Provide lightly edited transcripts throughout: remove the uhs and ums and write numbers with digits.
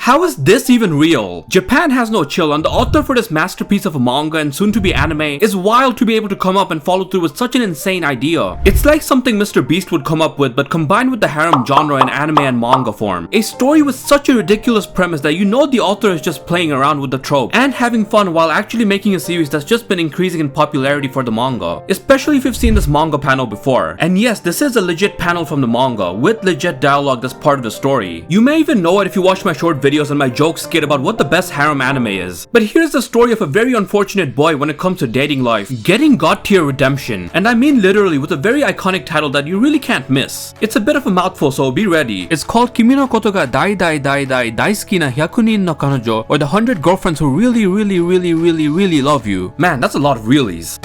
How is this even real? Japan has no chill, and the author for this masterpiece of a manga and soon to be anime is wild to be able to come up and follow through with such an insane idea. It's like something Mr. Beast would come up with, but combined with the harem genre in anime and manga form. A story with such a ridiculous premise that you know the author is just playing around with the trope and having fun while actually making a series that's just been increasing in popularity for the manga, especially if you've seen this manga panel before. And yes, this is a legit panel from the manga with legit dialogue that's part of the story. You may even know it if you watch my short videos and my joke skit about what the best harem anime is. But here's the story of a very unfortunate boy when it comes to dating life, getting god tier redemption, and I mean literally with a very iconic title that you really can't miss. It's a bit of a mouthful, so be ready. It's called Kimi no Koto ga Daidaidaidaidaisuki na 100 no Kanojo, or the 100 girlfriends who really love you. Man, that's a lot of reallys.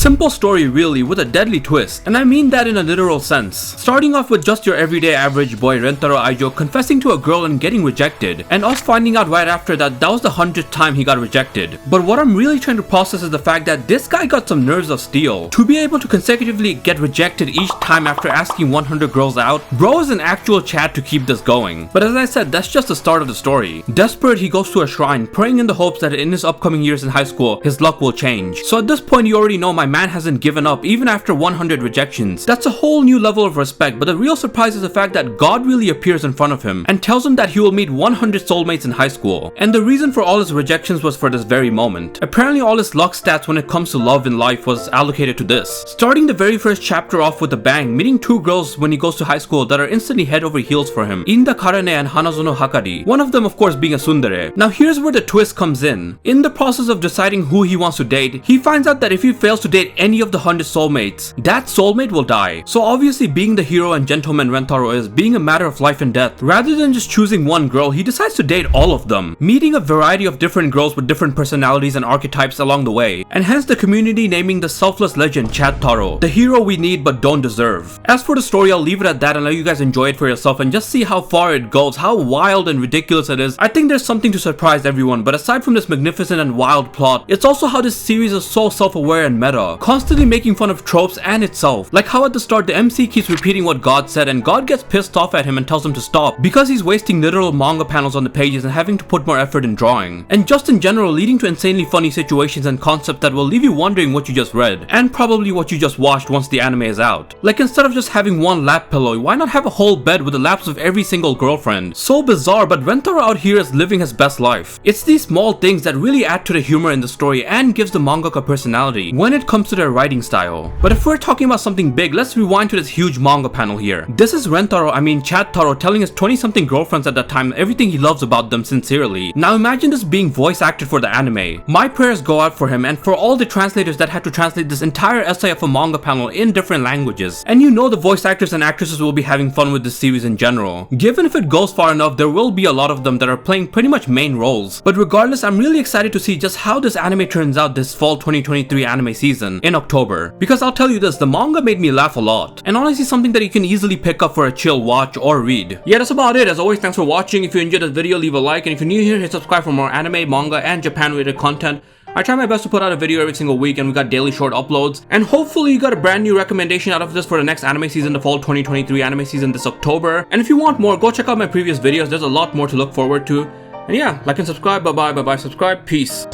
Simple story really, with a deadly twist, and I mean that in a literal sense. Starting off with just your everyday average boy Rentarou Aijou confessing to a girl and getting rejected, and us finding out right after that that was the 100th time he got rejected. But what I'm really trying to process is the fact that this guy got some nerves of steel. To be able to consecutively get rejected each time after asking 100 girls out, bro is an actual Chad to keep this going. But as I said, that's just the start of the story. Desperate, he goes to a shrine, praying in the hopes that in his upcoming years in high school, his luck will change. So at this point you already know my man hasn't given up even after 100 rejections. That's a whole new level of respect, but the real surprise is the fact that God really appears in front of him and tells him that he will meet 100 soulmates in high school. And the reason for all his rejections was for this very moment. Apparently all his luck stats when it comes to love in life was allocated to this. Starting the very first chapter off with a bang, meeting two girls when he goes to high school that are instantly head over heels for him, Inda Karane and Hanazono Hakari, one of them of course being a tsundere. Now here's where the twist comes in. In the process of deciding who he wants to date, he finds out that if he fails to date any of the 100 soulmates, that soulmate will die. So obviously being the hero and gentleman Rentarou is, being a matter of life and death, rather than just choosing one girl, he decides to date all of them, meeting a variety of different girls with different personalities and archetypes along the way, and hence the community naming the selfless legend Chad Taro, the hero we need but don't deserve. As for the story, I'll leave it at that and let you guys enjoy it for yourself and just see how far it goes, how wild and ridiculous it is. I think there's something to surprise everyone, but aside from this magnificent and wild plot, it's also how this series is so self-aware and meta, constantly making fun of tropes and itself. Like how at the start the MC keeps repeating what God said and God gets pissed off at him and tells him to stop because he's wasting literal manga panels on the pages and having to put more effort in drawing. And just in general leading to insanely funny situations and concepts that will leave you wondering what you just read and probably what you just watched once the anime is out. Like instead of just having one lap pillow, why not have a whole bed with the laps of every single girlfriend? So bizarre, but Rentarou out here is living his best life. It's these small things that really add to the humor in the story and gives the mangaka personality when it comes to their writing style. But if we're talking about something big, let's rewind to this huge manga panel here. This is Chad Taro telling his 20-something girlfriends at that time everything he loves about them sincerely. Now imagine this being voice acted for the anime. My prayers go out for him and for all the translators that had to translate this entire essay of a manga panel in different languages. And you know the voice actors and actresses will be having fun with this series in general. Given if it goes far enough, there will be a lot of them that are playing pretty much main roles. But regardless, I'm really excited to see just how this anime turns out this fall 2023 anime season in October. Because I'll tell you this, the manga made me laugh a lot, and honestly something that you can easily pick up for a chill watch or read. Yeah, that's about it. As always, thanks for watching. If you enjoyed this video, leave a like, and if you're new here, hit subscribe for more anime, manga, and Japan related content. I try my best to put out a video every single week, and we got daily short uploads, and hopefully you got a brand new recommendation out of this for the next anime season, the fall 2023 anime season this October. And if you want more, go check out my previous videos. There's a lot more to look forward to. And yeah, like and subscribe. Bye bye, subscribe, peace.